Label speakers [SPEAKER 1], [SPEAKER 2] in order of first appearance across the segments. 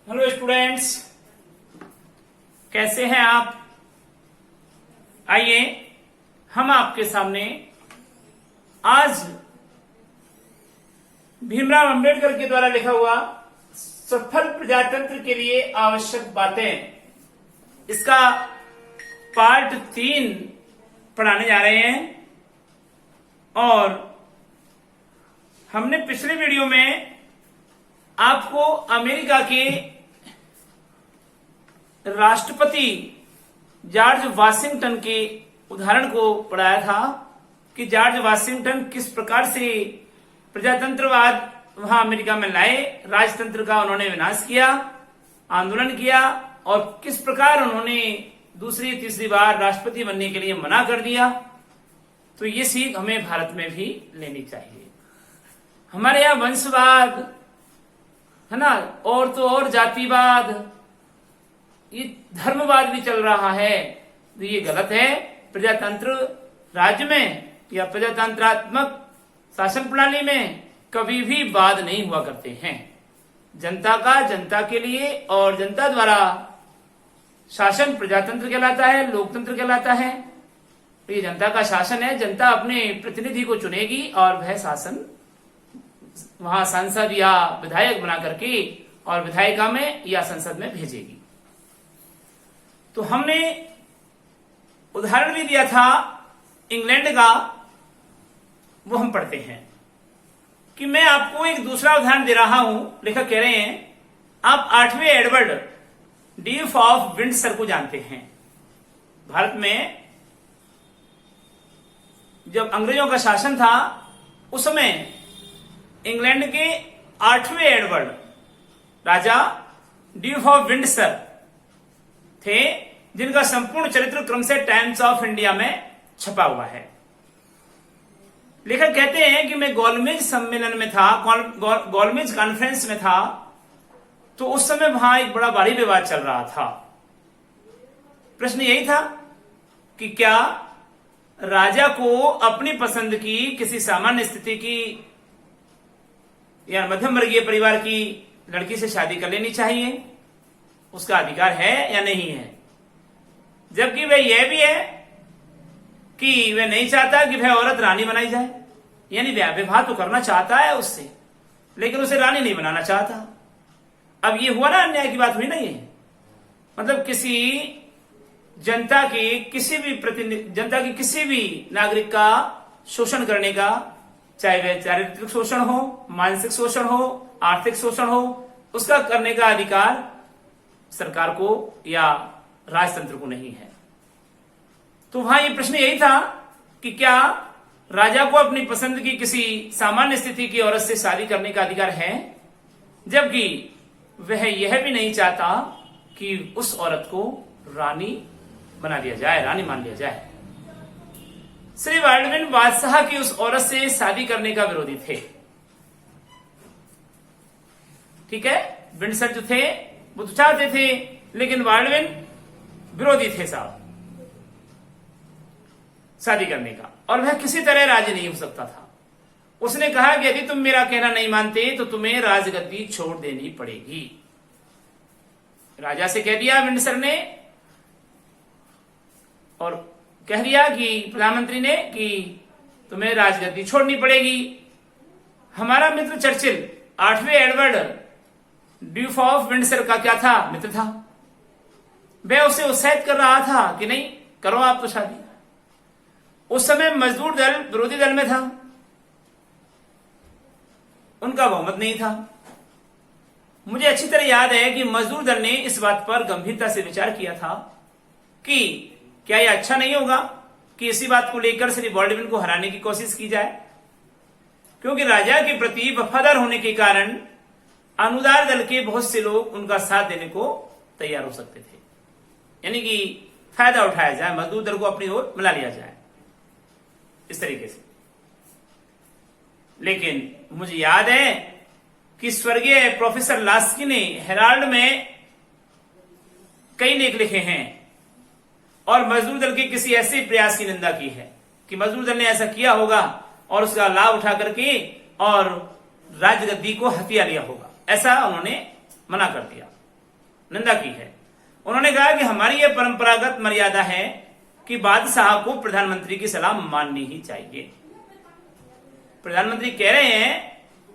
[SPEAKER 1] Hello students, कैसे हैं आप। आइए हम आपके सामने आज भीमराव अंबेडकर के द्वारा लिखा हुआ सफल प्रजातंत्र के लिए आवश्यक बातें, इसका पार्ट 3 पढ़ाने जा रहे हैं। और हमने पिछले वीडियो में आपको अमेरिका के राष्ट्रपति जॉर्ज वाशिंगटन के उदाहरण को पढ़ाया था कि जॉर्ज वाशिंगटन किस प्रकार से प्रजातंत्रवाद वहां अमेरिका में लाए, राजतंत्र का उन्होंने विनाश किया, आंदोलन किया और किस प्रकार उन्होंने दूसरी तीसरी बार राष्ट्रपति बनने के लिए मना कर दिया। तो ये सीख हमें भारत में भी लेनी चाहिए। हमारे यहाँ वंशवाद है ना, और तो और जातिवाद, ये धर्मवाद भी चल रहा है, तो ये गलत है। प्रजातंत्र राज्य में या प्रजातंत्रात्मक शासन प्रणाली में कभी भी वाद नहीं हुआ करते हैं। जनता का जनता के लिए और जनता द्वारा शासन प्रजातंत्र कहलाता है, लोकतंत्र कहलाता है। तो ये जनता का शासन है, जनता अपने प्रतिनिधि को चुनेगी और वह शासन वहां सांसद या विधायक बना करके और विधायिका में या संसद में भेजेगी। तो हमने उदाहरण भी दिया था इंग्लैंड का, वो हम पढ़ते हैं कि मैं आपको एक दूसरा उदाहरण दे रहा हूं। लेखक कह रहे हैं आप 8वें एडवर्ड ड्यूक ऑफ विंडसर को जानते हैं। भारत में जब अंग्रेजों का शासन था उस समय इंग्लैंड के 8वें एडवर्ड राजा ड्यूक ऑफ विंडसर थे, जिनका संपूर्ण चरित्र क्रम से टाइम्स ऑफ इंडिया में छपा हुआ है। लेखक कहते हैं कि मैं गोलमेज सम्मेलन में था, गोलमेज कॉन्फ्रेंस में था, तो उस समय वहां एक बड़ा भारी विवाद चल रहा था। प्रश्न यही था कि क्या राजा को अपनी पसंद की किसी सामान्य स्थिति की या मध्यम वर्गीय परिवार की लड़की से शादी कर लेनी चाहिए, उसका अधिकार है या नहीं है। जबकि वह यह भी है कि वह नहीं चाहता कि वह औरत रानी बनाई जाए, यानी वह विवाह तो करना चाहता है उससे, लेकिन उसे रानी नहीं बनाना चाहता। अब ये हुआ ना, अन्याय की बात हुई ना ये। मतलब किसी जनता के किसी भी नागरिक का शोषण करने का, चाहे वह चारित्रिक शोषण हो, मानसिक शोषण हो, आर्थिक शोषण हो, उसका करने का अधिकार सरकार को या राजतंत्र को नहीं है। तो वहां ये प्रश्न यही था कि क्या राजा को अपनी पसंद की किसी सामान्य स्थिति की औरत से शादी करने का अधिकार है, जबकि वह यह भी नहीं चाहता कि उस औरत को रानी बना दिया जाए, रानी मान लिया जाए। श्री बाल्डविन बादशाह की उस औरत से शादी करने का विरोधी थे। ठीक है, विंडसर जो थे वो तो चाहते थे, लेकिन बाल्डविन विरोधी थे साहब शादी करने का, और वह किसी तरह राजी नहीं हो सकता था। उसने कहा कि यदि तुम मेरा कहना नहीं मानते तो तुम्हें राजगद्दी छोड़ देनी पड़ेगी। राजा से कह दिया विंडसर ने, और कह दिया कि प्रधानमंत्री ने कि तुम्हें राजगद्दी छोड़नी पड़ेगी। हमारा मित्र चर्चिल 8वें एडवर्ड ड्यूक ऑफ विंडसर का क्या था, मित्र था। वह उसे उत्साहित कर रहा था कि नहीं करो आप तो शादी। उस समय मजदूर दल विरोधी दल में था, उनका बहुमत नहीं था। मुझे अच्छी तरह याद है कि मजदूर दल ने इस बात पर गंभीरता से विचार किया था कि क्या यह अच्छा नहीं होगा कि इसी बात को लेकर श्री बाल्डविन को हराने की कोशिश की जाए, क्योंकि राजा के प्रति वफादार होने के कारण अनुदार दल के बहुत से लोग उनका साथ देने को तैयार हो सकते थे, यानी कि फायदा उठाया जाए, मजदूर दल को अपनी ओर मिला लिया जाए इस तरीके से। लेकिन मुझे याद है कि स्वर्गीय प्रोफेसर लास्की ने हेराल्ड में कई लेख लिखे हैं और मजदूर दल के किसी ऐसे प्रयास की निंदा की है कि मजदूर दल ने ऐसा किया होगा और उसका लाभ उठा करके और राजगद्दी को हथिया लिया होगा, ऐसा उन्होंने मना कर दिया। निंदा की है। उन्होंने कहा कि हमारी यह परंपरागत मर्यादा है कि बादशाह को प्रधानमंत्री की सलाह माननी ही चाहिए। प्रधानमंत्री कह रहे हैं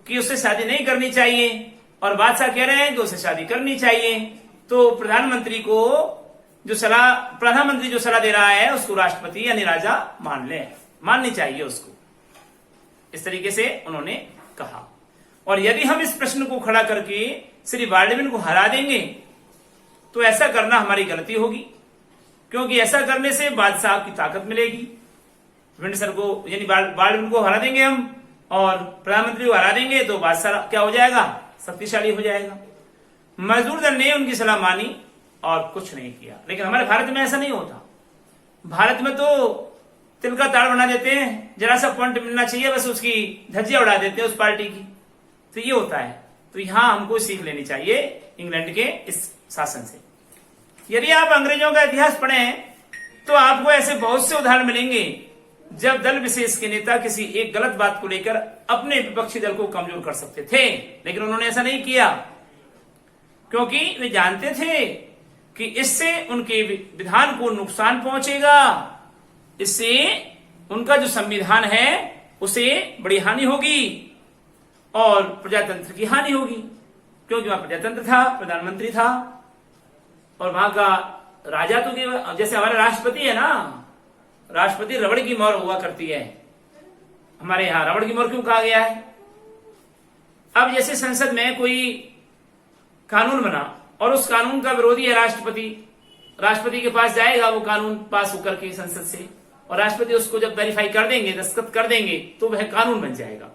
[SPEAKER 1] कि उससे शादी नहीं करनी चाहिए और बादशाह कह रहे हैं कि उसे शादी करनी चाहिए, तो प्रधानमंत्री जो सलाह दे रहा है उसको राष्ट्रपति यानी राजा माननी चाहिए उसको। इस तरीके से उन्होंने कहा। और यदि हम इस प्रश्न को खड़ा करके श्री बाल्डविन को हरा देंगे तो ऐसा करना हमारी गलती होगी, क्योंकि ऐसा करने से बादशाह की ताकत मिलेगी। विंडसर को यानी बाल्डविन को हरा देंगे हम और प्रधानमंत्री को हरा देंगे तो बादशाह क्या हो जाएगा, शक्तिशाली हो जाएगा। मजदूर दल ने उनकी सलाह मानी और कुछ नहीं किया। लेकिन हमारे भारत में ऐसा नहीं होता। भारत में तो तिल का ताड़ बना देते हैं, जरा सा पॉइंट मिलना चाहिए बस उसकी धज्जियां उड़ा देते हैं उस पार्टी की, तो ये होता है। तो यहां हमको सीख लेनी चाहिए इंग्लैंड के इस शासन से। यदि आप अंग्रेजों का इतिहास पढ़ें तो आपको ऐसे बहुत से उदाहरण मिलेंगे जब दल विशेष के नेता किसी एक गलत बात को लेकर अपने विपक्षी दल को कमजोर कर सकते थे, लेकिन उन्होंने ऐसा नहीं किया, क्योंकि वे जानते थे कि इससे उनके विधान को नुकसान पहुंचेगा, इससे उनका जो संविधान है उसे बड़ी हानि होगी और प्रजातंत्र की हानि होगी, क्योंकि वहां प्रजातंत्र था, प्रधानमंत्री था और वहां का राजा तो जैसे हमारा राष्ट्रपति है ना, राष्ट्रपति रबड़ की मोहर हुआ करती है। हमारे यहां रबड़ की मोहर क्यों कहा गया है? अब जैसे संसद में कोई कानून बना और उस कानून का विरोधी है राष्ट्रपति के पास जाएगा वो कानून पास होकर के संसद से, और राष्ट्रपति उसको जब वेरीफाई कर देंगे, दस्तखत कर देंगे, तो वह कानून बन जाएगा,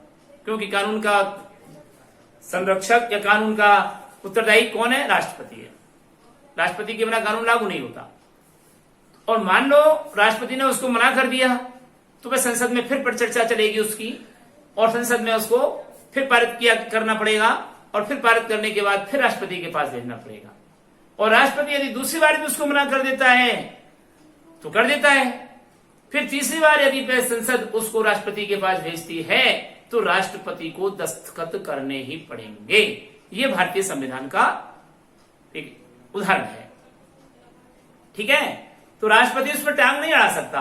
[SPEAKER 1] क्योंकि कानून का संरक्षक या कानून का उत्तरदायी कौन है? राष्ट्रपति है। राष्ट्रपति के बिना कानून लागू नहीं होता। और मान लो राष्ट्रपति ने उसको मना कर दिया तो वह संसद में फिर चर्चा चलेगी उसकी, और संसद में उसको फिर पारित करना पड़ेगा, और फिर पारित करने के बाद फिर राष्ट्रपति के पास भेजना पड़ेगा। और राष्ट्रपति यदि दूसरी बार भी उसको मना कर देता है तो कर देता है, फिर तीसरी बार यदि संसद उसको राष्ट्रपति के पास भेजती है तो राष्ट्रपति को दस्तखत करने ही पड़ेंगे। ये भारतीय संविधान का एक उदाहरण है। ठीक है, तो राष्ट्रपति उस पर टांग नहीं अड़ा सकता।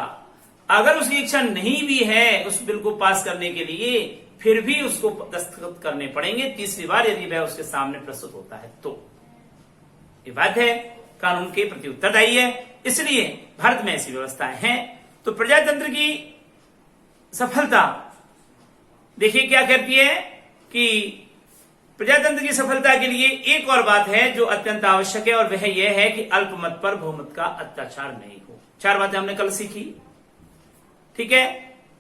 [SPEAKER 1] अगर उसकी इच्छा नहीं भी है उस बिल को पास करने के लिए, फिर भी उसको दस्तखत करने पड़ेंगे तीसरी बार यदि वह उसके सामने प्रस्तुत होता है तो। ये बात है, कानून के प्रति उत्तरदायी है, इसलिए भारत में ऐसी व्यवस्थाएं हैं। तो प्रजातंत्र की सफलता देखिए क्या कहती है कि प्रजातंत्र की सफलता के लिए एक और बात है जो अत्यंत आवश्यक है, और वह यह है कि अल्पमत पर बहुमत का अत्याचार नहीं हो। 4 बातें हमने कल सीखी। ठीक है,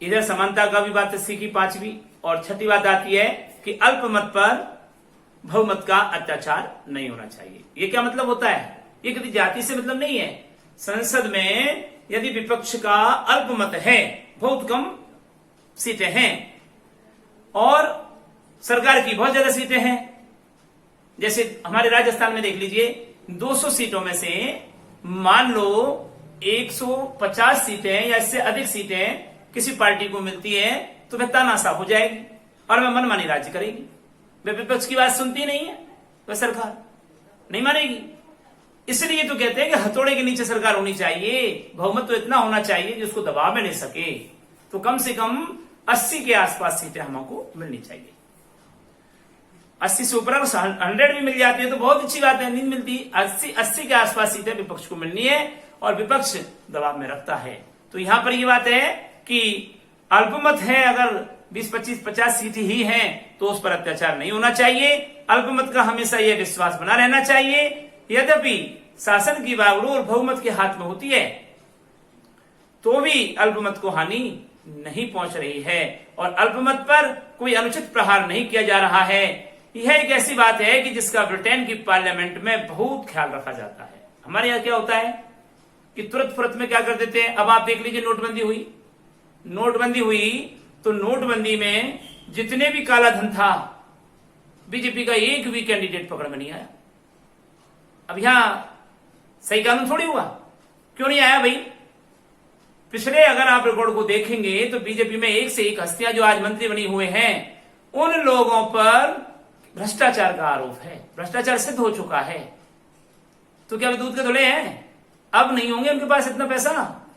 [SPEAKER 1] इधर समानता का भी बात सीखी 5वीं, और 6ठी बात आती है कि अल्पमत पर बहुमत का अत्याचार नहीं होना चाहिए। ये क्या मतलब होता है? ये किसी जाति से मतलब नहीं है। संसद में यदि विपक्ष का अल्पमत है, बहुत कम सीटें हैं, और सरकार की बहुत ज्यादा सीटें हैं, जैसे हमारे राजस्थान में देख लीजिए 200 सीटों में से मान लो 150 सीटें या इससे अधिक सीटें किसी पार्टी को मिलती है तो वह तानाशाह हो जाएगी और वह मनमानी राज्य करेगी। वह विपक्ष की बात सुनती नहीं है, वह सरकार नहीं मानेगी। इसलिए तो कहते हैं कि हथौड़े के नीचे सरकार होनी चाहिए, बहुमत तो इतना होना चाहिए कि उसको दबाव में ले सके। तो कम से कम 80 के आसपास सीटें हमको मिलनी चाहिए। 80 से ऊपर 100 भी मिल जाती है तो बहुत अच्छी बात है, नहीं मिलती 80 के आसपास सीटें विपक्ष को मिलनी है और विपक्ष दबाव में रखता है। तो यहां पर यह बात है कि अल्पमत है, अगर 20, 25, 50 सीटें ही हैं तो उस पर अत्याचार नहीं होना चाहिए। अल्पमत का हमेशा यह विश्वास बना रहना चाहिए। यद्यपि शासन की बागडोर बहुमत के हाथ में होती है तो भी अल्पमत को हानि नहीं पहुंच रही है और अल्पमत पर कोई अनुचित प्रहार नहीं किया जा रहा है। यह एक ऐसी बात है कि जिसका ब्रिटेन की पार्लियामेंट में बहुत ख्याल रखा जाता है। हमारे यहां क्या होता है कि तुरंत फुरत में क्या कर देते हैं। अब आप देख लीजिए, नोटबंदी हुई तो नोटबंदी में जितने भी काला धन था, बीजेपी का एक भी कैंडिडेट पकड़ में नहीं आया। अब यहां सही कानून थोड़ी हुआ, क्यों नहीं आया भाई? पिछले अगर आप रिकॉर्ड को देखेंगे तो बीजेपी में एक से एक हस्तियां जो आज मंत्री बनी हुए हैं उन लोगों पर भ्रष्टाचार का आरोप है। भ्रष्टाचार सिद्ध हो चुका है। तो क्या वे दूध के धुले हैं? अब नहीं होंगे उनके पास इतना पैसा,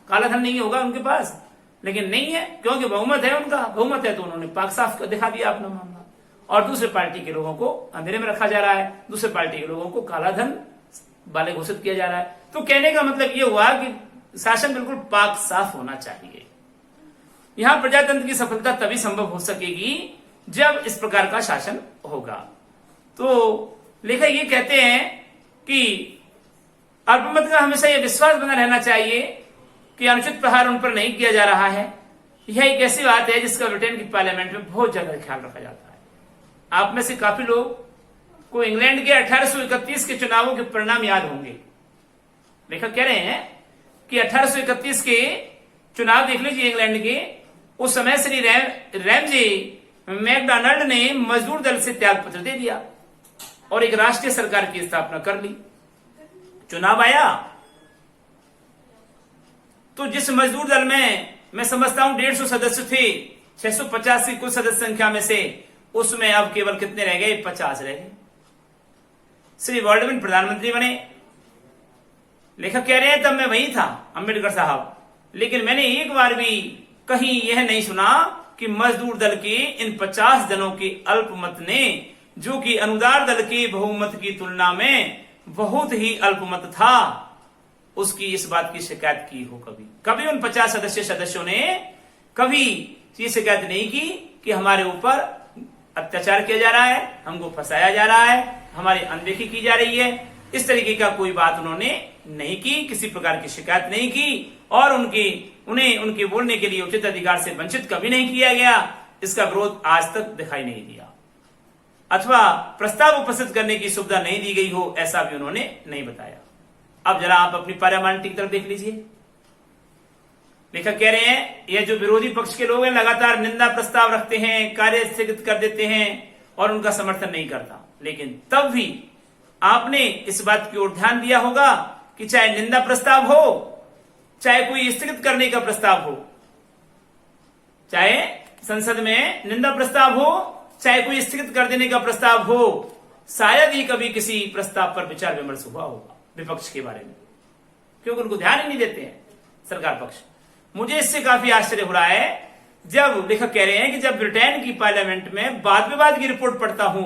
[SPEAKER 1] काला धन नहीं होगा उनके पास, लेकिन नहीं है क्योंकि बहुमत है, उनका बहुमत है तो उन्होंने पाक साफ दिखा दिया अपना मामला। और दूसरे पार्टी के लोगों को अंधेरे में रखा जा रहा है, दूसरे पार्टी के लोगों को काला धन वाले घोषित किया जा रहा है। तो कहने का मतलब ये हुआ कि शासन बिल्कुल पाक साफ होना चाहिए। यहां प्रजातंत्र की सफलता तभी संभव हो सकेगी जब इस प्रकार का शासन होगा। तो लेखक ये कहते हैं कि अल्पमत का हमेशा यह विश्वास बना रहना चाहिए कि अनुचित प्रहार उन पर नहीं किया जा रहा है। यह एक ऐसी बात है जिसका ब्रिटेन की पार्लियामेंट में बहुत ज्यादा ख्याल रखा जाता है। आप में से काफी लोग को इंग्लैंड के 1831 के चुनावों के परिणाम याद होंगे। लेखक कह रहे हैं कि 1831 के चुनाव देख लीजिए इंग्लैंड के। उस समय श्री रैमजे मैकडॉनल्ड ने मजदूर दल से त्याग पत्र दे दिया और एक राष्ट्रीय सरकार की स्थापना कर ली। चुनाव आया तो जिस मजदूर दल में मैं समझता हूं 150 सदस्य थे, 650 की कुल सदस्य संख्या में से, उसमें अब केवल कितने रह गए? 50 रह गए। श्री बॉल्डविन प्रधानमंत्री बने। लेखक कह रहे हैं तब मैं वही था, अंबेडकर साहब, लेकिन मैंने एक बार भी कहीं यह नहीं सुना कि मजदूर दल के इन 50 जनों के अल्पमत ने, जो कि अनुदार दल के बहुमत की तुलना में बहुत ही अल्पमत था, उसकी इस बात की शिकायत की हो। कभी उन 50 सदस्यों ने कभी ये शिकायत नहीं की कि हमारे ऊपर अत्याचार किया जा रहा है, हमको फंसाया जा रहा है, हमारी अनदेखी की जा रही है। इस तरीके का कोई बात उन्होंने नहीं की, किसी प्रकार की शिकायत नहीं की और उन्हें उनके बोलने के लिए उचित अधिकार से वंचित कभी नहीं किया गया। इसका विरोध आज तक दिखाई नहीं दिया अथवा प्रस्ताव उपस्थित करने की सुविधा नहीं दी गई हो, ऐसा भी उन्होंने नहीं बताया। अब जरा आप अपनी पार्लियामेंट की तरफ देख लीजिए। लेखक कह रहे हैं यह जो विरोधी पक्ष के लोग हैं लगातार निंदा प्रस्ताव रखते हैं, कार्य स्थगित कर देते हैं और उनका समर्थन नहीं करता, लेकिन तब भी आपने इस बात की ओर ध्यान दिया होगा कि चाहे निंदा प्रस्ताव हो, चाहे कोई स्थगित करने का प्रस्ताव हो, चाहे संसद में निंदा प्रस्ताव हो, चाहे कोई स्थगित कर देने का प्रस्ताव हो, शायद ही कभी किसी प्रस्ताव पर विचार विमर्श हुआ होगा विपक्ष के बारे में, क्योंकि उनको ध्यान ही नहीं देते हैं सरकार पक्ष। मुझे इससे काफी आश्चर्य हो रहा है जब लेखक कह रहे हैं कि जब ब्रिटेन की पार्लियामेंट में वाद विवाद की रिपोर्ट पढ़ता हूं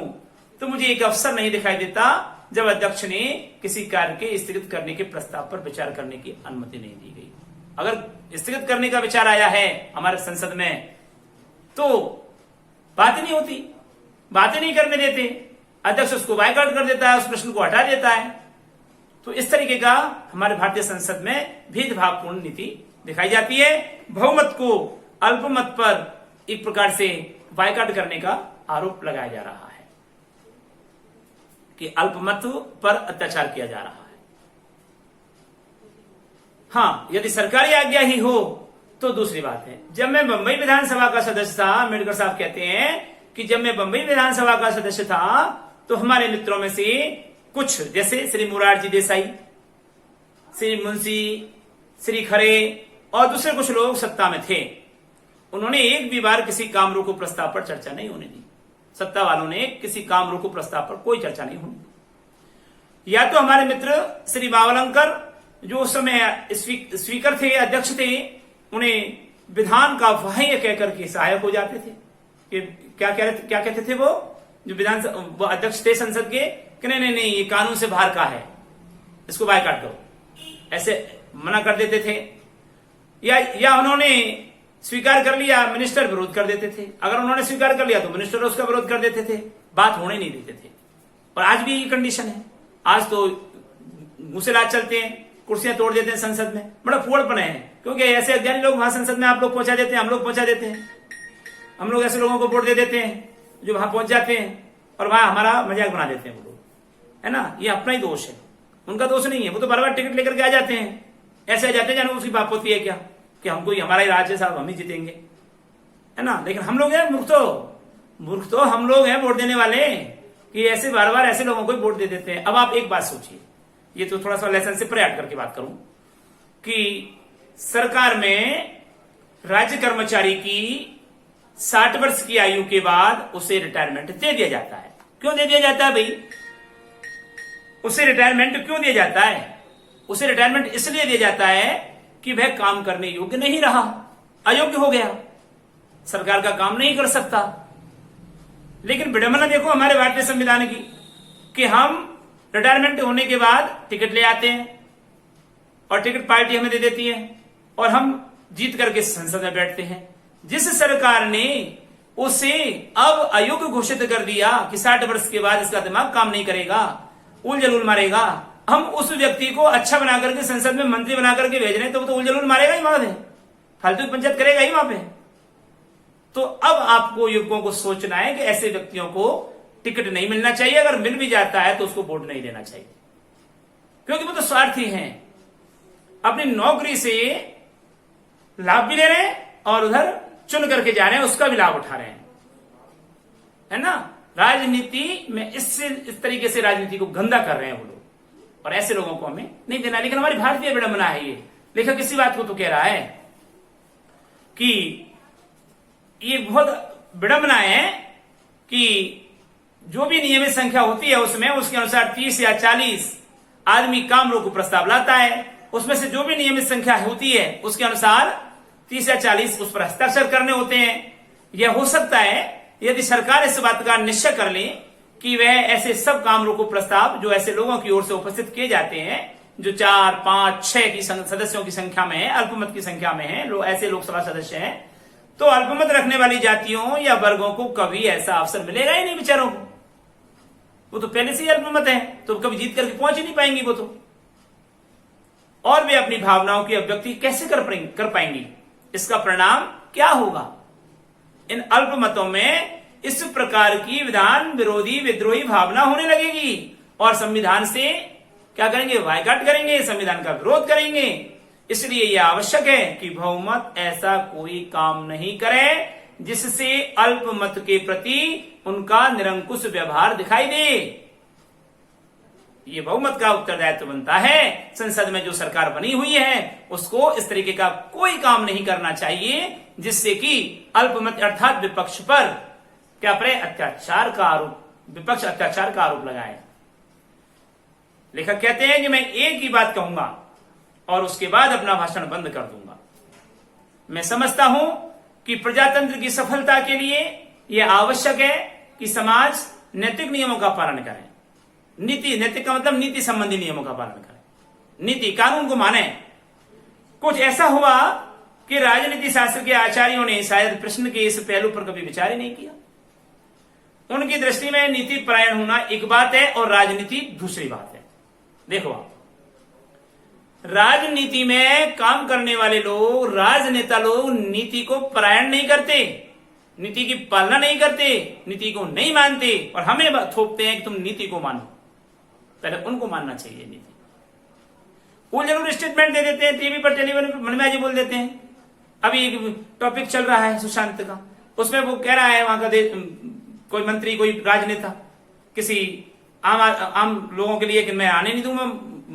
[SPEAKER 1] तो मुझे एक अवसर नहीं दिखाई देता जब अध्यक्ष ने किसी कार्य के स्थगित करने के प्रस्ताव पर विचार करने की अनुमति नहीं दी गई। अगर स्थगित करने का विचार आया है हमारे संसद में तो बात ही नहीं होती, बातें नहीं करने देते, अध्यक्ष उसको बायकॉट कर देता है, उस प्रश्न को हटा देता है। तो इस तरीके का हमारे भारतीय संसद में भेदभावपूर्ण नीति दिखाई जाती है। बहुमत को अल्पमत पर एक प्रकार से बायकॉट करने का आरोप लगाया जा रहा है कि अल्पमत पर अत्याचार किया जा रहा है। हाँ, यदि सरकारी आज्ञा ही हो तो दूसरी बात है। जब मैं बंबई विधानसभा का सदस्य था, अम्बेडकर साहब कहते हैं कि जब मैं बंबई विधानसभा का सदस्य था तो हमारे मित्रों में से कुछ, जैसे श्री मोरारजी देसाई, श्री मुंशी, श्री खरे और दूसरे कुछ लोग सत्ता में थे, उन्होंने एक भी बार किसी काम रोको प्रस्ताव पर चर्चा नहीं होने दी। सत्ता वालों ने किसी काम रोको प्रस्ताव पर कोई चर्चा नहीं होने दी। या तो हमारे मित्र श्री बावलंकर जो उस समय स्पीकर थे, अध्यक्ष थे, उन्हें विधान का वाह्य कहकर के सहायक हो जाते थे कि क्या कहते थे वो जो वो अध्यक्ष थे संसद के कि नहीं ये कानून से बाहर का है, इसको बायकॉट करो, ऐसे मना कर देते थे। या उन्होंने स्वीकार कर लिया, मिनिस्टर विरोध कर देते थे। अगर उन्होंने स्वीकार कर लिया तो मिनिस्टर उसका विरोध कर देते थे, बात होने नहीं देते थे। और आज भी ये कंडीशन है। आज तो घुसेलाज चलते हैं, कुर्सियां तोड़ देते हैं संसद में, बड़ा फूहड़पना है, क्योंकि ऐसे अज्ञानी लोग वहां संसद में आप लोग पहुंचा देते हैं, हम लोग पहुंचा देते हैं, हम लोग ऐसे लोगों को वोट दे देते हैं जो वहां पहुंच जाते हैं और वहां हमारा मजाक बना देते हैं वो लोग, है ना। ये अपना ही दोष है, उनका दोष नहीं है। वो तो बार बार टिकट लेकर के आ जाते हैं, ऐसे आ जाते हैं जाने उसकी बात होती है क्या कि हमको हमारा ही राज्य साहब हम ही जीतेंगे, है ना। लेकिन हम लोग हैं मूर्ख तो हम लोग हैं वोट देने वाले कि ऐसे बार बार ऐसे लोगों को वोट दे देते हैं। अब आप एक बात सोचिए, ये तो थोड़ा सा लेसन से परे हट करके बात करूं कि सरकार में राज्य कर्मचारी की 60 वर्ष की आयु के बाद उसे रिटायरमेंट दे दिया जाता है। क्यों दे दिया जाता है भाई? उसे रिटायरमेंट क्यों दिया जाता है? उसे रिटायरमेंट इसलिए दिया जाता है कि वह काम करने योग्य नहीं रहा, अयोग्य हो गया, सरकार का काम नहीं कर सकता। लेकिन विडंबना देखो हमारे भारतीय संविधान की कि हम रिटायरमेंट होने के बाद टिकट ले आते हैं और टिकट पार्टी हमें दे देती है और हम जीत करके संसद में बैठते हैं। जिस सरकार ने उसे अब अयोग्य घोषित कर दिया कि 60 वर्ष के बाद इसका दिमाग काम नहीं करेगा, उल जलूल मारेगा, हम उस व्यक्ति को अच्छा बना करके संसद में मंत्री बना करके भेज रहे हैं, तो वो तो उल जलूल मारेगा ही वहां, फालतू की पंचायत करेगा ही वहां पे। तो अब आपको युवकों को सोचना है कि ऐसे व्यक्तियों को टिकट नहीं मिलना चाहिए, अगर मिल भी जाता है तो उसको वोट नहीं देना चाहिए, क्योंकि वो तो स्वार्थी हैं, अपनी नौकरी से लाभ भी ले रहे हैं और उधर चुन करके जा रहे हैं, उसका भी लाभ उठा रहे हैं, है ना। राजनीति में इस तरीके से राजनीति को गंदा कर रहे हैं वो लोग, और ऐसे लोगों को हमें नहीं देना। लेकिन हमारी भारतीय विडंबना है ये। लेखक इसी बात को तो कह रहा है कि ये बहुत विडंबना है कि जो भी नियमित संख्या होती है उसमें उसके अनुसार 30 या 40 आदमी काम रोको प्रस्ताव लाता है, उसमें से जो भी नियमित संख्या होती है उसके अनुसार 30 या 40 उस पर हस्ताक्षर करने होते हैं। यह हो सकता है यदि सरकार इस बात का निश्चय कर ले कि वह ऐसे सब काम रोको प्रस्ताव जो ऐसे लोगों की ओर से उपस्थित किए जाते हैं जो 4, 5, 6 की सदस्यों की संख्या में है, अल्पमत की संख्या में है, ऐसे लोकसभा सदस्य हैं, तो अल्पमत रखने वाली जातियों या वर्गों को कभी ऐसा अवसर मिलेगा ही नहीं बेचारों को। वो तो पहले से ही अल्पमत है, तो कभी जीत करके पहुंच ही नहीं पाएंगी वो तो। और वे अपनी भावनाओं की अभिव्यक्ति कैसे कर पाएंगी? इसका परिणाम क्या होगा? इन अल्पमतों में इस प्रकार की विधान विरोधी विद्रोही भावना होने लगेगी और संविधान से क्या करेंगे? बायकॉट करेंगे, संविधान का विरोध करेंगे। इसलिए यह आवश्यक है कि बहुमत ऐसा कोई काम नहीं करे जिससे अल्पमत के प्रति उनका निरंकुश व्यवहार दिखाई दे। ये बहुमत का उत्तरदायित्व बनता है। संसद में जो सरकार बनी हुई है उसको इस तरीके का कोई काम नहीं करना चाहिए जिससे कि अल्पमत अर्थात विपक्ष पर क्या करे? अत्याचार का आरोप, विपक्ष अत्याचार का आरोप लगाए। लेखक कहते हैं कि मैं एक ही बात कहूंगा और उसके बाद अपना भाषण बंद कर दूंगा। मैं समझता हूं कि प्रजातंत्र की सफलता के लिए यह आवश्यक है कि समाज नैतिक नियमों का पालन करे। नैतिक का मतलब नीति संबंधी नियमों का पालन करे, नीति कानून को माने। कुछ ऐसा हुआ कि राजनीति शास्त्र के आचार्यों ने शायद प्रश्न के इस पहलू पर कभी विचार ही नहीं किया। उनकी दृष्टि में नीति परायण होना एक बात है और राजनीति दूसरी बात है। देखो आप, राजनीति में काम करने वाले लोग, राजनेता लोग नीति को परायण नहीं करते, नीति की पालना नहीं करते, नीति को नहीं मानते और हमें थोपते हैं कि तुम नीति को मानो। पहले उनको मानना चाहिए नीति। वो जरूर स्टेटमेंट दे देते हैं टीवी पर, टेलीविजन पर, मनमाजी बोल देते हैं। अभी एक टॉपिक चल रहा है सुशांत का, उसमें वो कह रहा है वहां का कोई मंत्री, कोई राजनेता किसी आम लोगों के लिए कि मैं आने नहीं दूंगा,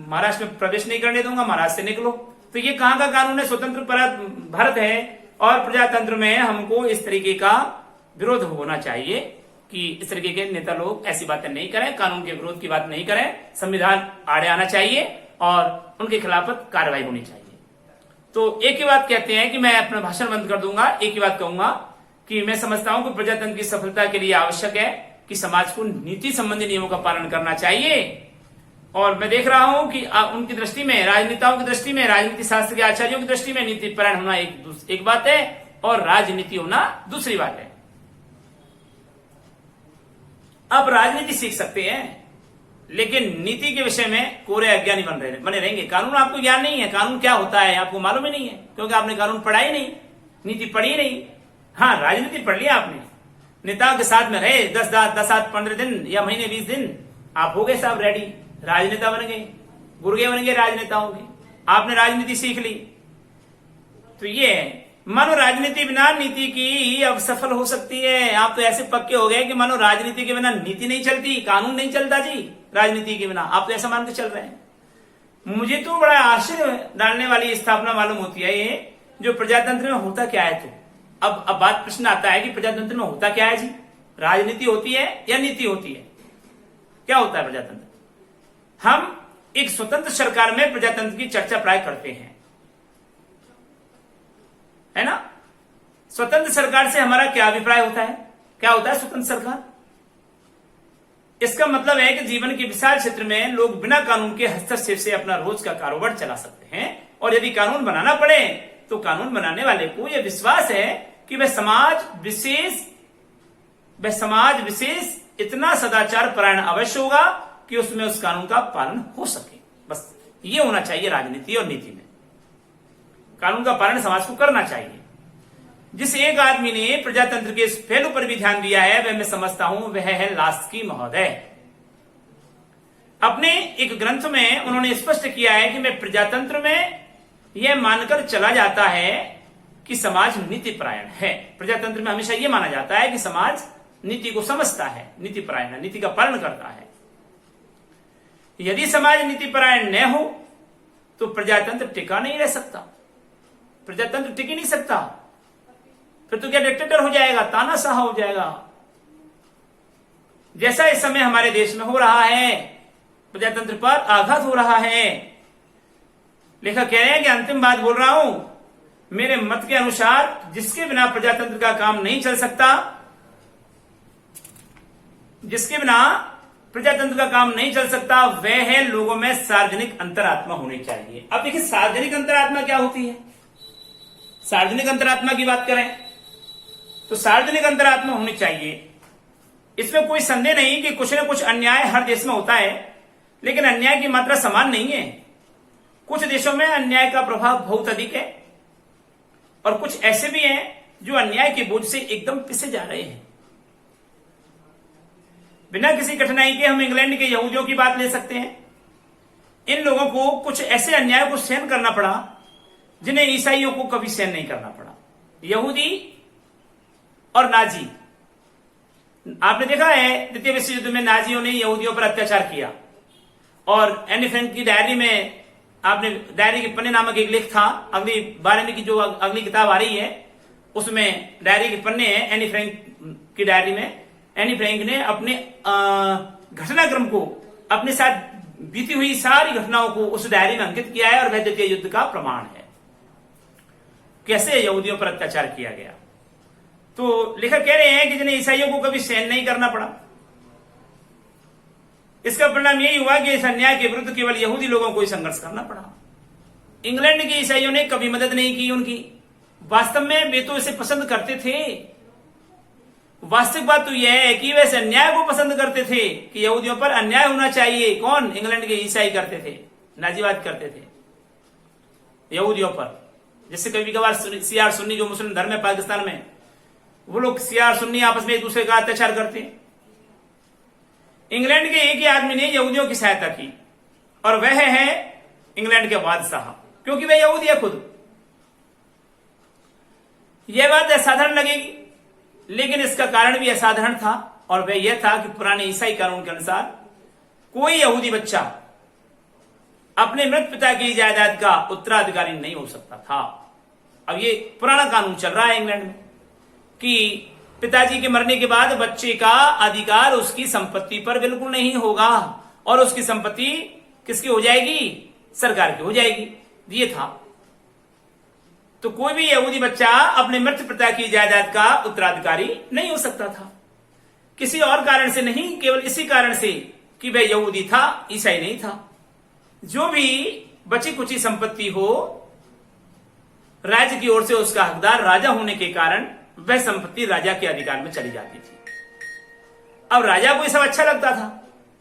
[SPEAKER 1] महाराष्ट्र में प्रवेश नहीं करने दूंगा, महाराष्ट्र से निकलो। तो ये कहां का कानून है? स्वतंत्र भारत है और प्रजातंत्र में हमको इस तरीके का विरोध होना चाहिए कि इस तरीके के नेता लोग ऐसी बातें नहीं करें, कानून के विरोध की बात नहीं करें, संविधान आड़े आना चाहिए और उनके खिलाफ कार्रवाई होनी चाहिए। तो एक ही बात कहते हैं कि मैं अपना भाषण बंद कर दूंगा। एक ही बात कहूंगा कि मैं समझता हूं कि प्रजातंत्र की सफलता के लिए आवश्यक है कि समाज को नीति संबंधी नियमों का पालन करना चाहिए। और मैं देख रहा हूं कि उनकी दृष्टि में, राजनेताओं की दृष्टि में, राजनीति शास्त्र के आचार्यों की दृष्टि में नीति परायण होना एक बात है और राजनीति होना दूसरी बात है। अब राजनीति सीख सकते हैं लेकिन नीति के विषय में कोरे अज्ञानी बने रहेंगे। कानून आपको ज्ञान नहीं है, कानून क्या होता है आपको मालूम ही नहीं है, क्योंकि आपने कानून पढ़ा ही नहीं, नीति पढ़ी नहीं। हाँ, राजनीति पढ़ लिया आपने, नेताओं के साथ में रहे 10 15 दिन या महीने 20 दिन, आप हो गए साहब रेडी, राजनेता बन गए, गुर्गे बन गए राजनेताओं के, आपने राजनीति सीख ली। तो ये मानो राजनीति बिना नीति की अब सफल हो सकती है। आप तो ऐसे पक्के हो गए कि मानो राजनीति के बिना नीति नहीं चलती, कानून नहीं चलता जी राजनीति के बिना, आप तो ऐसा मान के चल रहे हैं। मुझे तो बड़ा आश्चर्य डालने वाली स्थापना मालूम होती है ये, जो प्रजातंत्र में होता क्या है। तो अब बात प्रश्न आता है कि प्रजातंत्र में होता क्या है जी? राजनीति होती है या नीति होती है? क्या होता है प्रजातंत्र? हम एक स्वतंत्र सरकार में प्रजातंत्र की चर्चा प्राय करते हैं, है ना। स्वतंत्र सरकार से हमारा क्या अभिप्राय होता है? क्या होता है स्वतंत्र सरकार? इसका मतलब है कि जीवन के विशाल क्षेत्र में लोग बिना कानून के हस्तक्षेप से अपना रोज का कारोबार चला सकते हैं, और यदि कानून बनाना पड़े तो कानून बनाने वाले को यह विश्वास है कि वह समाज विशेष इतना सदाचार परायण अवश्य होगा कि उसमें उस कानून का पालन हो सके। बस ये होना चाहिए राजनीति और नीति में, कानून का पालन समाज को करना चाहिए। जिस एक आदमी ने प्रजातंत्र के इस पहलू पर भी ध्यान दिया है, वह मैं समझता हूं वह है लास्की महोदय। अपने एक ग्रंथ में उन्होंने स्पष्ट किया है कि मैं प्रजातंत्र में यह मानकर चला जाता है कि समाज नीति परायण है। प्रजातंत्र में हमेशा यह माना जाता है कि समाज नीति को समझता है, नीति परायण है, नीति का पालन करता है। यदि समाज नीति परायण न हो तो प्रजातंत्र टिका नहीं रह सकता, प्रजातंत्र टिक ही नहीं सकता। फिर तो क्या डिक्टेटर हो जाएगा, तानाशाह हो जाएगा, जैसा इस समय हमारे देश में हो रहा है। प्रजातंत्र पर आघात हो रहा है। लेखक कह रहे हैं कि अंतिम बात बोल रहा हूं, मेरे मत के अनुसार जिसके बिना प्रजातंत्र का काम नहीं चल सकता, जिसके बिना प्रजातंत्र का काम नहीं चल सकता, वह है लोगों में सार्वजनिक अंतरात्मा होनी चाहिए। अब देखिए सार्वजनिक अंतरात्मा क्या होती है। सार्वजनिक अंतरात्मा की बात करें तो सार्वजनिक अंतरात्मा होनी चाहिए। इसमें कोई संदेह नहीं कि कुछ न कुछ अन्याय हर देश में होता है, लेकिन अन्याय की मात्रा समान नहीं है। कुछ देशों में अन्याय का प्रभाव बहुत अधिक है और कुछ ऐसे भी हैं जो अन्याय के बोझ से एकदम पिसे जा रहे हैं। बिना किसी कठिनाई के हम इंग्लैंड के यहूदियों की बात ले सकते हैं। इन लोगों को कुछ ऐसे अन्याय को सहन करना पड़ा जिन्हें ईसाइयों को कभी सहन नहीं करना पड़ा। यहूदी और नाजी, आपने देखा है द्वितीय विश्व युद्ध में नाजियों ने यहूदियों पर अत्याचार किया, और एनी फ्रैंक की डायरी में, आपने डायरी के पन्ने नामक एक लेख था, अगली 12वीं की जो अगली किताब आ रही है उसमें डायरी के पन्ने हैं। एनी फ्रैंक की डायरी में एनी फ्रैंक ने अपने घटनाक्रम को, अपने साथ बीती हुई सारी घटनाओं को उस डायरी में अंकित किया है, और वह द्वितीय युद्ध का प्रमाण है कैसे यहूदियों पर अत्याचार किया गया। तो लेखक कह रहे हैं कि जिन्हें ईसाइयों को कभी सहन नहीं करना पड़ा, इसका परिणाम यही हुआ कि इस अन्याय के विरुद्ध केवल यहूदी लोगों को ही संघर्ष करना पड़ा। इंग्लैंड के ईसाइयों ने कभी मदद नहीं की उनकी। वास्तव में वे तो इसे पसंद करते थे। वास्तविक बात तो यह है कि वे इस अन्याय को पसंद करते थे कि यहूदियों पर अन्याय होना चाहिए। कौन? इंग्लैंड के ईसाई करते थे, नाजीवाद करते थे यहूदियों पर। जिससे कभी कभार सियार सुन्नी जो मुस्लिम धर्म है पाकिस्तान में, वो लोग सियार सुन्नी आपस में एक दूसरे का अत्याचार करते हैं। इंग्लैंड के एक ही आदमी ने यहूदियों की सहायता की, और वह है इंग्लैंड के बादशाह, क्योंकि वह यहूदी है खुद। यह बात असाधारण लगेगी, लेकिन इसका कारण भी असाधारण था, और वह यह था कि पुराने ईसाई कानून के अनुसार कोई यहूदी बच्चा अपने मृत पिता की जायदाद का उत्तराधिकारी नहीं हो सकता था। अब ये पुराना कानून चल रहा है इंग्लैंड में कि पिताजी के मरने के बाद बच्चे का अधिकार उसकी संपत्ति पर बिल्कुल नहीं होगा, और उसकी संपत्ति किसकी हो जाएगी? सरकार की हो जाएगी। ये था। तो कोई भी यहूदी बच्चा अपने मृत पिता की जायदाद का उत्तराधिकारी नहीं हो सकता था, किसी और कारण से नहीं, केवल इसी कारण से कि वह यहूदी था, ईसाई नहीं था। जो भी बची कुची संपत्ति हो, राज्य की ओर से उसका हकदार राजा होने के कारण वह संपत्ति राजा के अधिकार में चली जाती थी। अब राजा को यह सब अच्छा लगता था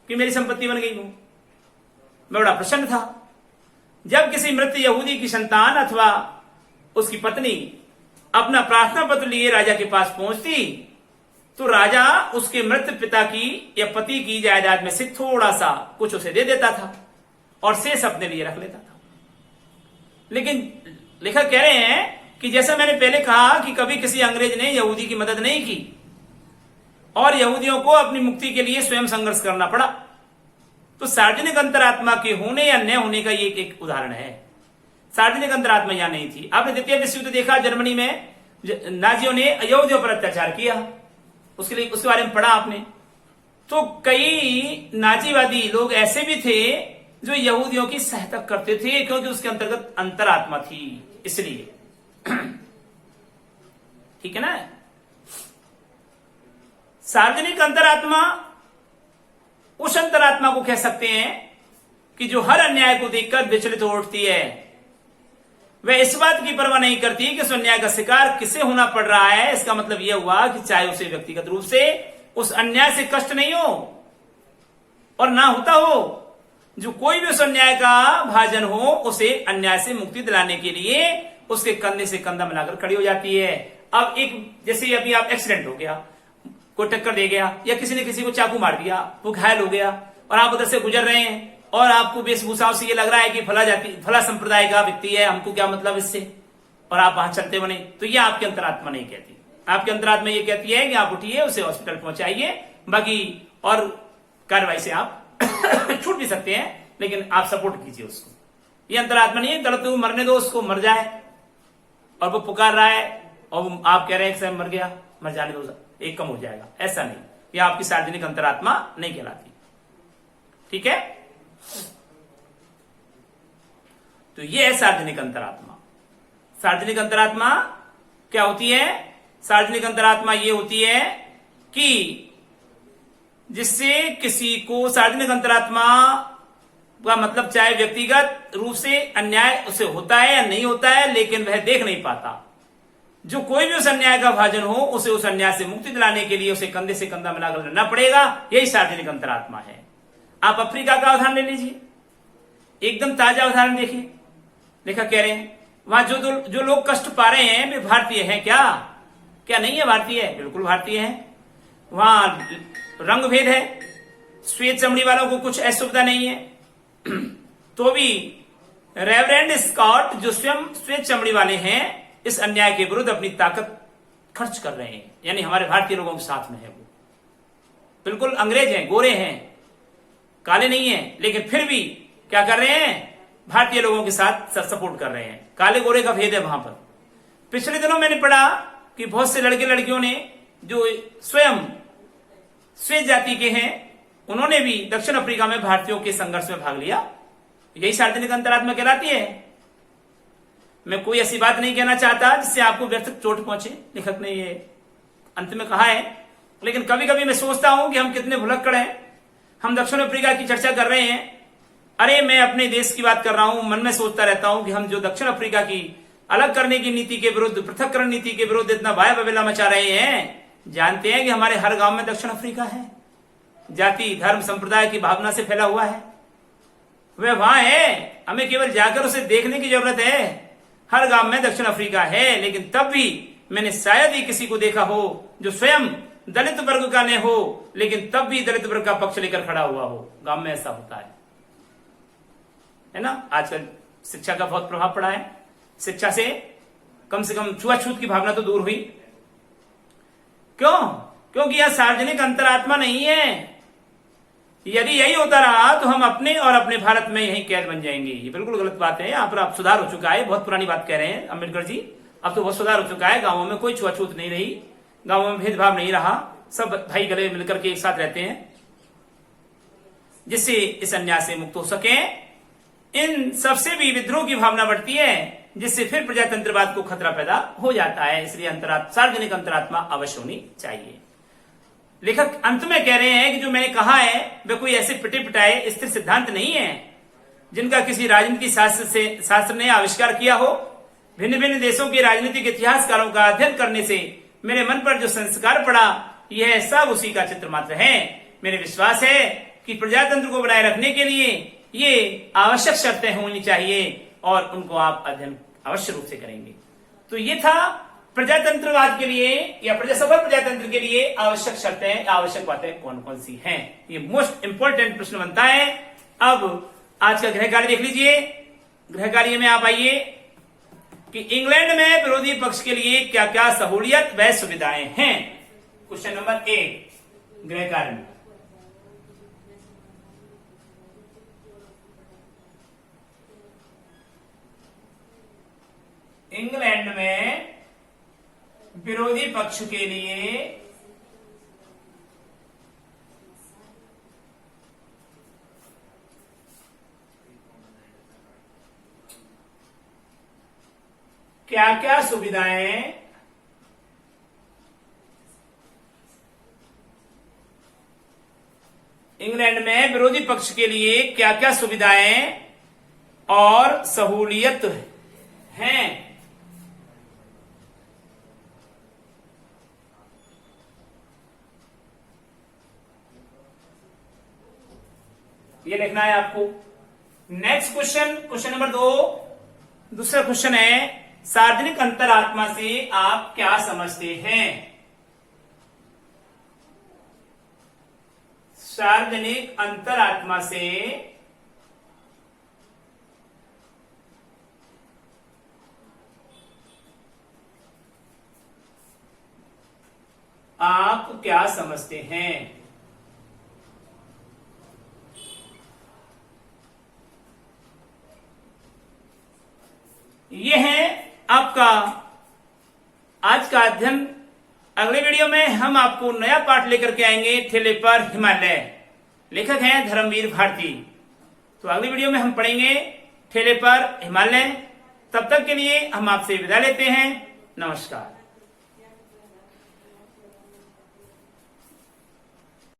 [SPEAKER 1] कि मेरी संपत्ति बन गई हो, मैं बड़ा प्रसन्न था। जब किसी मृत यहूदी की संतान अथवा उसकी पत्नी अपना प्रार्थना पत्र लिए राजा के पास पहुंचती, तो राजा उसके मृत पिता की या पति की जायदाद में से थोड़ा सा कुछ उसे दे देता था, और शेष अपने लिए रख लेता था। लेकिन लेखक कह रहे हैं कि जैसा मैंने पहले कहा कि कभी किसी अंग्रेज ने यहूदी की मदद नहीं की, और यहूदियों को अपनी मुक्ति के लिए स्वयं संघर्ष करना पड़ा। तो सार्वजनिक अंतरात्मा के होने या न होने का ये एक उदाहरण है। सार्वजनिक अंतरात्मा यहां नहीं थी। आपने द्वितीय विश्व युद्ध देखा, जर्मनी में नाजियों ने यहूदियों पर अत्याचार किया, उसके बारे में पढ़ा आपने। तो कई नाजीवादी लोग ऐसे भी थे जो यहूदियों की सहायता करते थे, क्योंकि उसके अंतर्गत अंतरात्मा थी, इसलिए। ठीक है ना। सार्वजनिक अंतरात्मा उस अंतरात्मा को कह सकते हैं कि जो हर अन्याय को देखकर विचलित हो उठती है। वह इस बात की परवाह नहीं करती कि उस अन्याय का शिकार किसे होना पड़ रहा है। इसका मतलब यह हुआ कि चाहे उसे व्यक्तिगत रूप से उस अन्याय से कष्ट नहीं हो और ना होता हो, जो कोई भी उस अन्याय का भाजन हो, उसे अन्याय से मुक्ति दिलाने के लिए उसके कंधे से कंधा मिलाकर खड़ी हो जाती है। अब एक, जैसे अभी आप एक्सीडेंट हो गया, कोई टक्कर दे गया या किसी ने किसी को चाकू मार दिया, वो घायल हो गया और आप उधर से गुजर रहे हैं और आपको वेशभूषाओं से ये लग रहा है कि फला संप्रदाय का व्यक्ति है, हमको क्या मतलब इससे, और आप वहां चलते बने, तो ये आपकी अंतरात्मा नहीं कहती। आपकी अंतरात्मा ये कहती है कि आप उठिए, उसे हॉस्पिटल पहुंचाइए, बाकी और कार्रवाई से आप छूट भी सकते हैं, लेकिन आप सपोर्ट कीजिए उसको। ये अंतरात्मा नहीं है गलत, मरने दो उसको, मर जाए, और वो पुकार रहा है और आप कह रहे हैं कि मर गया, मर जाने दो, एक कम हो जाएगा, ऐसा नहीं। ये आपकी सार्वजनिक अंतरात्मा नहीं कहलाती। ठीक है, तो ये है सार्वजनिक अंतरात्मा। सार्वजनिक अंतरात्मा क्या होती है? सार्वजनिक अंतरात्मा ये होती है कि जिससे किसी को, सार्वजनिक अंतरात्मा का मतलब चाहे व्यक्तिगत रूप से अन्याय उसे होता है या नहीं होता है, लेकिन वह देख नहीं पाता। जो कोई भी उस अन्याय का भाजन हो, उसे उस अन्याय से मुक्ति दिलाने के लिए उसे कंधे से कंधा मिलाकर लड़ना पड़ेगा। यही सार्वजनिक अंतरात्मा है। आप अफ्रीका का उदाहरण ले लीजिए, एकदम ताजा उदाहरण देखिए। देखा कह रहे हैं वहां जो लोग कष्ट पा रहे हैं वे भारतीय हैं क्या? क्या नहीं है भारतीय? बिल्कुल भारतीय हैं। वहां रंग भेद है, श्वेत चमड़ी वालों को कुछ असुविधा नहीं है, तो भी रेवरेंड स्कॉट जो स्वयं श्वेत चमड़ी वाले हैं, इस अन्याय के विरुद्ध अपनी ताकत खर्च कर रहे हैं, यानी हमारे भारतीय लोगों के साथ में है। वो बिल्कुल अंग्रेज हैं, गोरे हैं, काले नहीं हैं, लेकिन फिर भी क्या कर रहे हैं? भारतीय लोगों के साथ सपोर्ट कर रहे हैं। काले गोरे का भेद है वहां पर। पिछले दिनों मैंने पढ़ा कि बहुत से लड़के लड़कियों ने जो स्वयं श्वेत जाति के हैं, उन्होंने भी दक्षिण अफ्रीका में भारतीयों के संघर्ष में भाग लिया। यही सार्वजनिक अंतरात्मा कहलाती है। मैं कोई ऐसी बात नहीं कहना चाहता जिससे आपको व्यर्थ चोट पहुंचे, लेखक ने ये अंत में कहा है, लेकिन कभी कभी मैं सोचता हूं कि हम कितने भुलक्कड़ हैं। हम दक्षिण अफ्रीका की चर्चा कर रहे हैं, अरे मैं अपने देश की बात कर रहा हूं, मन में सोचता रहता हूं कि हम जो दक्षिण अफ्रीका की अलग करने की नीति के विरुद्ध, पृथककरण नीति के विरुद्ध इतना वाया बवेला मचा रहे हैं, जानते हैं कि हमारे हर गांव में दक्षिण अफ्रीका है। जाति धर्म संप्रदाय की भावना से फैला हुआ है, वह वहां है, हमें केवल जाकर उसे देखने की जरूरत है। हर गांव में दक्षिण अफ्रीका है, लेकिन तब भी मैंने शायद ही किसी को देखा हो जो स्वयं दलित वर्ग का न हो, लेकिन तब भी दलित वर्ग का पक्ष लेकर खड़ा हुआ हो। गांव में ऐसा होता है ना। आजकल शिक्षा का बहुत प्रभाव पड़ा है। शिक्षा से कम छुआछूत की भावना तो दूर हुई। क्यों? क्योंकि यह सार्वजनिक अंतरात्मा नहीं है। यदि यही होता रहा तो हम अपने और अपने भारत में यही कैद बन जाएंगे। ये बिल्कुल गलत बात है। यहाँ पर आप सुधार हो चुका है, बहुत पुरानी बात कह रहे हैं अम्बेडकर जी, अब तो बहुत सुधार हो चुका है। गांवों में कोई छुआछूत नहीं रही, गांवों में भेदभाव नहीं रहा, सब भाई गले मिलकर के एक साथ रहते हैं, जिससे इस अन्याय से मुक्त हो सके। इन सबसे भी विद्रोह की भावना बढ़ती है, जिससे फिर प्रजातंत्रवाद को खतरा पैदा हो जाता है। इसलिए सार्वजनिक अंतरात्मा अवश्य होनी चाहिए। लेखक अंत में कह रहे हैं कि जो मैंने कहा है वे कोई ऐसे पिटे पिटाए स्थिर सिद्धांत नहीं है जिनका किसी राजनीति शास्त्र ने आविष्कार किया हो। भिन्न भिन्न देशों के राजनीतिक इतिहासकारों का अध्ययन करने से मेरे मन पर जो संस्कार पड़ा, यह सब उसी का चित्र मात्र है। मेरे विश्वास है कि प्रजातंत्र को बनाए रखने के लिए ये आवश्यक शर्तें होनी चाहिए और उनको आप अध्ययन अवश्य रूप से करेंगे। तो ये था प्रजातंत्रवाद के लिए या सफल प्रजातंत्र के लिए आवश्यक शर्तें, आवश्यक बातें कौन कौन सी हैं। ये मोस्ट इंपॉर्टेंट प्रश्न बनता है। अब आज का गृह कार्य देख लीजिए। गृह कार्य में आप आइए कि इंग्लैंड में विरोधी पक्ष के लिए क्या क्या सहूलियत व सुविधाएं हैं। क्वेश्चन नंबर 1 गृह कार्य में। इंग्लैंड में विरोधी पक्ष के लिए क्या क्या सुविधाएं इंग्लैंड में विरोधी पक्ष के लिए क्या क्या सुविधाएं और सहूलियत हैं। ये लिखना है आपको। नेक्स्ट क्वेश्चन, क्वेश्चन नंबर 2, दूसरा क्वेश्चन है सार्वजनिक अंतरात्मा से आप क्या समझते हैं। सार्वजनिक अंतरात्मा से आप क्या समझते हैं। यह है आपका आज का अध्ययन। अगले वीडियो में हम आपको नया पाठ लेकर के आएंगे, ठेले पर हिमालय। लेखक हैं धर्मवीर भारती। तो अगली वीडियो में हम पढ़ेंगे ठेले पर हिमालय। तब तक के लिए हम आपसे विदा लेते हैं। नमस्कार।